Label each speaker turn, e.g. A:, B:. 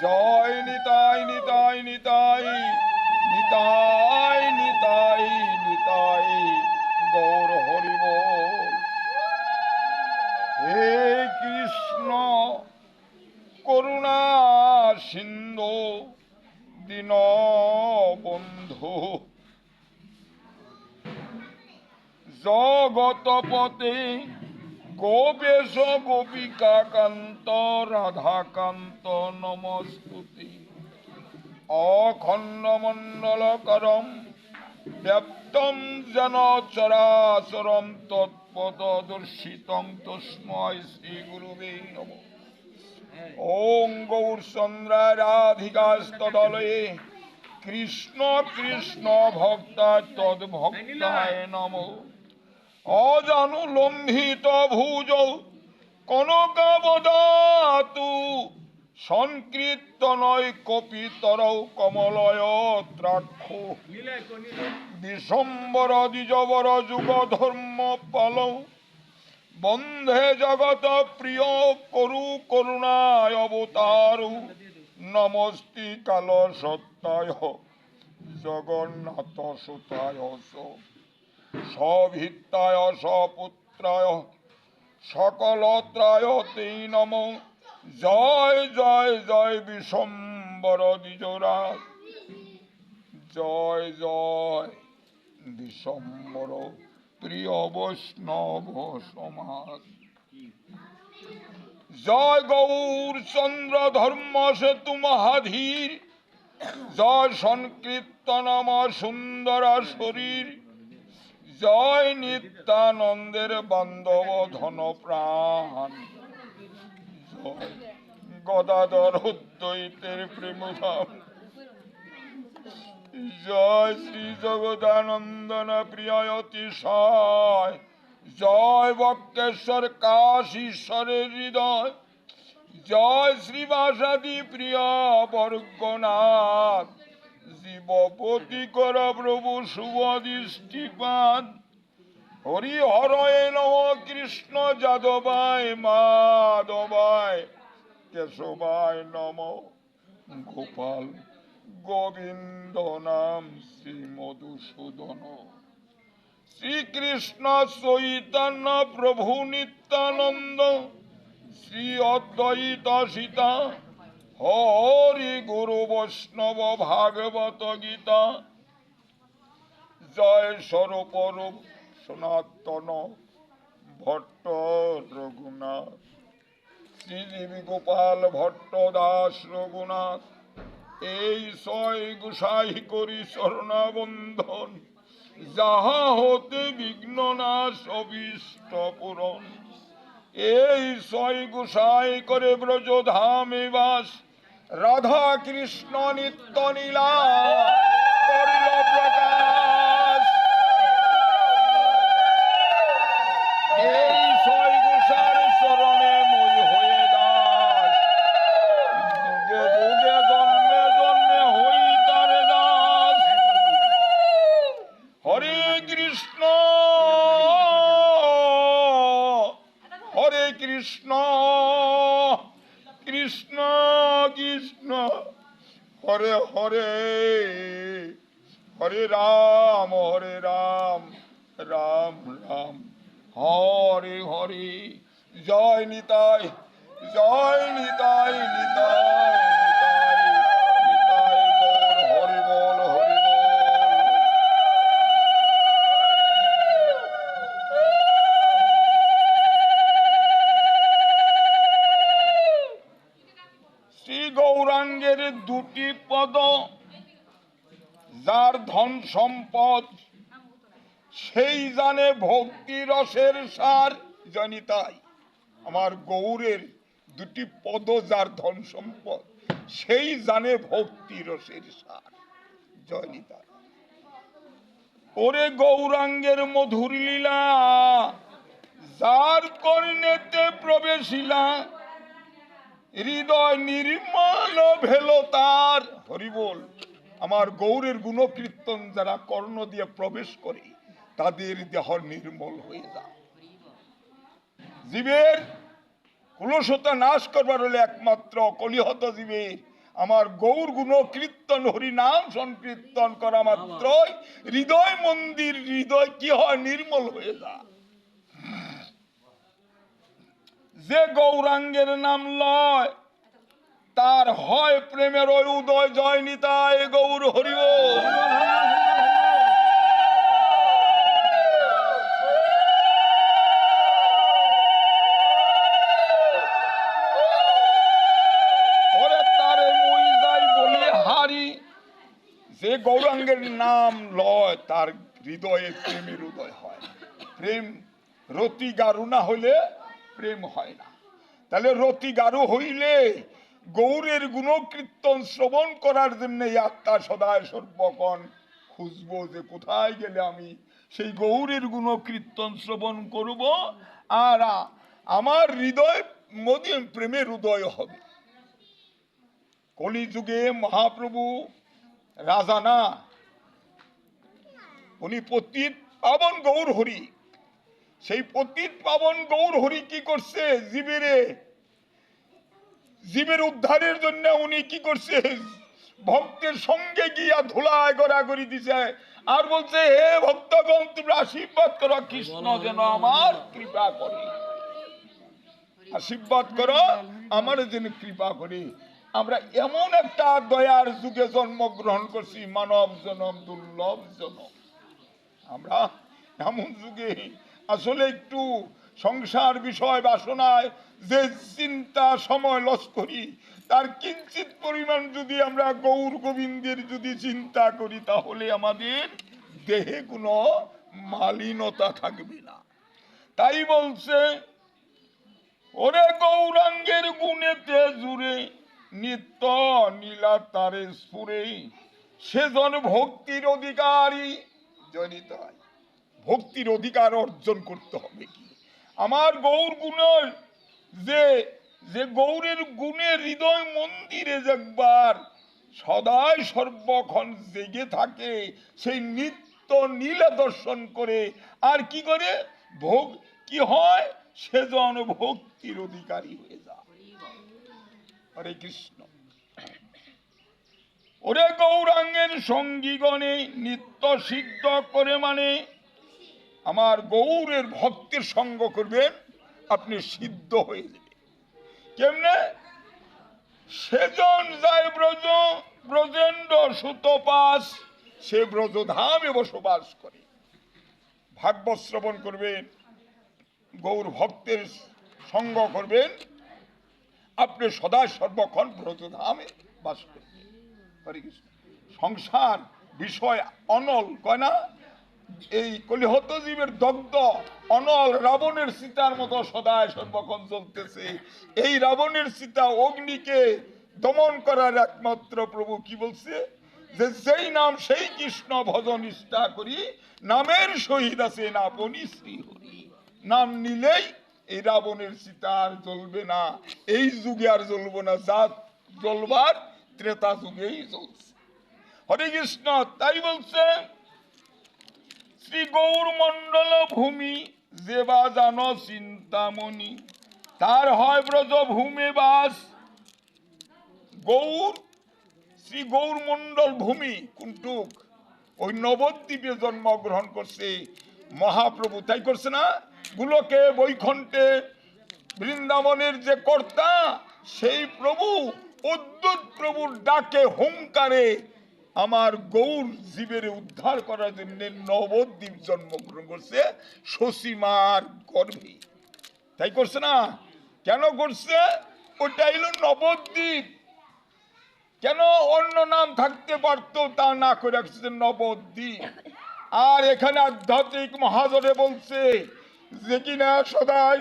A: জয় নিতাই নিতাই নিতাই নিতাই নিতাই নিতাই গৌর হরি বল। হে কৃষ্ণ করুণা সিন্ধু দীন বন্ধু জগতপতে গোপেশ গোপিকা কান্ত রাধাকান্ত নমস্তুতে। অখণ্ড মণ্ডলকরম ব্যাপ্তম যেন চরাচরম তৎপদদর্শিতং তস্মৈ শ্রী গুরুবে নমঃ। ওং গৌরচন্দ্রায় রাধিকাস্তদলয়ে কৃষ্ণ কৃষ্ণ ভক্তা তদ্ভক্তায় নমঃ। অজানুলম্বিত ভুজ কনকাবদাতু সংকীর্তনয় কপিতরৌ কমলয় ত্রাক্ষ বিশ্বম্বর দ্বিজবর যুগ ধর্ম পালৌ বন্ধে জগত প্রিয় করু করুণায় অবতারু নমস্তি কাল সত্যায় জগন্নাথ সুতায় সভিত্তায় সপুত্রায় সকলত্রায় তে নম। জয় জয় জয় বিশ্বম্বর দ্বিজরাজ জয় জয় বিশ্বম্বর প্রিয় বৈষ্ণব সমাজ। জয় গৌরচন্দ্র ধর্ম সেতু মহাধীর জয় সংকীর্তনম সুন্দর শরীর জয় নিত্যানন্দের বান্ধব ধন প্রাণ জয় গদাধর দ্বৈতের প্রেমধাম জয় শ্রী জগদানন্দন প্রিয় অতিশয় জয় বক্রেশ্বর কাশীশ্বরের হৃদয় জয় শ্রীবাসাদি প্রিয় বর্গনাথ জীবপতি কর প্রভু শুভ দৃষ্টিপাত। হরি হরয়ে নম কৃষ্ণ যাদবায় মাধবায় কেশবায় নম গোপাল গোবিন্দ নাম শ্রী মধুসূদন। শ্রীকৃষ্ণ চৈতন্য প্রভু নিত্যানন্দ শ্রী অদ্বৈত সীতা হরি গুরু বৈষ্ণব ভাগবত গীতা। জয় স্বরূপরূপ সনাতন ভট্ট রঘুনাথ শ্রীদেবী গোপাল ভট্ট দাস রঘুনাথ। এই ছয় গোসাই করি শরণাবন্ধন যাহা হতে বিঘ্ন নাশ অভীষ্ট পূরণ। এই ছয় গোসাই করে ব্রজ ধামে বাস রাধা কৃষ্ণ নিত্য লীলা করিল প্রকাশ। এই ছয় গোসার চরণে মই হয়ে দাস যুগে যুগে জন্মে জন্মে হই তার দাস। হরে কৃষ্ণ হরে কৃষ্ণ কৃষ্ণ কৃষ্ণ হরে হরে হরে রাম রাম রাম হরে হরে। জয় নিতাই জয় নিতাই নিতাই নিতাই নিতাই গৌর হরি বল হরি বল। শ্রী গৌরাঙ্গের দুটি পদ যার ধন সম্পদ সেই জানে ভক্তি রসের সার। জনিতাই আমার গৌরের দুটি পদ যার ধন সম্পদ সেই জানে ভক্তি রসের সার। জয়নিতাই ওরে গৌরাঙ্গের মধুর লীলা যার কর্ণেতে প্রবেশিলা হৃদয় নির্মল ভেল তার। হরি বল। আমার গৌরের গুণকীর্তন যারা কর্ণ দিয়ে প্রবেশ করে তাদের দেহ নির্মল হয়ে যায়। জীবের কুলসতা নাশ করবার হলে একমাত্র কলিহত জীবের আমার গৌর গুণ কীর্তন হরি নাম সংকীর্তন করা মাত্রই হৃদয় মন্দির হৃদয় কি হয় নির্মল হয়ে যায়। যে গৌরাঙ্গের নাম লয় তার হয় প্রেমের উদয়, জয় নিতাই গৌর হরি বল। যে গৌরাঙ্গের নাম লয় তার হৃদয়ে প্রেমের উদয় হয়। প্রেম রতি গারু না হইলে প্রেম হয় না। তাহলে রতি গারু হইলে গৌরের গুণকীর্তন শ্রবণ করার জন্য আত্মা সদায় সর্বক্ষণ খুঁজবো যে কোথায় গেলে আমি সেই গৌরের গুণকীর্তন শ্রবণ করব, আর আমার হৃদয় মধ্যে প্রেমের উদয় হবে। কলিযুগে মহাপ্রভু রাজা না, উনি পতিত পাবন গৌর হরি। সেই পতিত পাবন গৌর হরি কি করছে, জীবের উদ্ধারের জন্য উনি কি করছে, ভক্তের সঙ্গে গিয়া ধুলায় গড়াগড়ি দিছে আর বলছে, হে ভক্তগণ তোমরা আশীর্বাদ করো, কৃষ্ণ যেন আমার কৃপা করে, আশীর্বাদ করো আমার যেন কৃপা করে। আমরা এমন একটা দয়ার যুগে জন্মগ্রহণ করছি, মানব জনম দুর্লভ জনম। আমরা এমন যুগে আসলে একটু সংসার বিষয় বাসনায় যে চিন্তা সময় লস করি, তার কিঞ্চিত পরিমাণ যদি আমরা গৌর গোবিন্দের যদি চিন্তা করি, তাহলে আমাদের দেহে কোনো মালিনতা থাকবে না। তাই বলছে, ওরে গৌরাঙ্গের গুণেতে জুড়ে নিত্য নীলা তারে সুরে, সেজন ভক্তির অধিকারী জনিত হয়। ভক্তির অধিকার অর্জন করতে হবে কি, আমার গৌর গুণের যে গৌরের গুণে হৃদয় মন্দিরে একবার সদাই সর্বক্ষণ জেগে থাকে, সেই নিত্য নীলা দর্শন করে আর কি করে ভোগ কি হয়, সেজন ভক্তির অধিকারী হয়ে যায়। হরে কৃষ্ণ। ওরে গৌরাঙ্গের সঙ্গীগণে নিত্য সিদ্ধ করে, মানে আমার গৌরের ভক্তের সঙ্গ করবেন, আপনি সিদ্ধ হয়ে যাবে। কেমনে? সেজন যায় ব্রজেন্দ্র সুতপাস, সে ব্রজধামে বসবাস করে। ভাগবত শ্রবণ করবেন, গৌর ভক্তের সঙ্গ করবেন, আপনি সদা সর্বক্ষণ ব্রজধামে বাস করবেন। হরে কৃষ্ণ। সংসার বিষয় অনল কয় না, এই কলিহত জীবের দগ্ধ অনল রাবণের সীতার মতো সদায় সর্বক্ষণ চলতেছে। এই রাবণের সীতা অগ্নিকে দমন করার একমাত্র প্রভু কি বলছে, যে যেই নাম সেই কৃষ্ণ ভজন নিষ্ঠা করি, নামের সহিত আছে না আপনি শ্রী হরি। নাম নিলেই এই রাবণের সীতা আর জ্বলবে না, এই যুগে আর জ্বলবো না, যা জ্বলবার ত্রেতা যুগেই জ্বলছে। হরে কৃষ্ণ। তাই বলছে, শ্রী গৌর মন্ডল ভূমি যে বা জানো চিন্তামণি, তার হয় ব্রজ ভূমে বাস। গৌর শ্রী গৌর মন্ডল ভূমি কুন্টুক, ওই নবদ্বীপে জন্মগ্রহণ করছে মহাপ্রভু। তাই করছে না, গুলোকে বৈকুণ্ঠে বৃন্দাবনের যে কর্তা, সেই প্রভু অদ্ভুত প্রভুর ডাকে হুঙ্কারে আমার গৌর জীবের উদ্ধার করার জন্য নবদ্বীপ জন্মগ্রহণ করছে শশীমার গর্ভে। তাই করছে না? কেন করছে? ওটা হলো নবদ্বীপ। কেন অন্য নাম থাকতে পারতো, তা না করে রাখছে নবদ্বীপ। আর এখানে আধ্যাত্মিক মহাজনে বলছে যে কিনা সদাই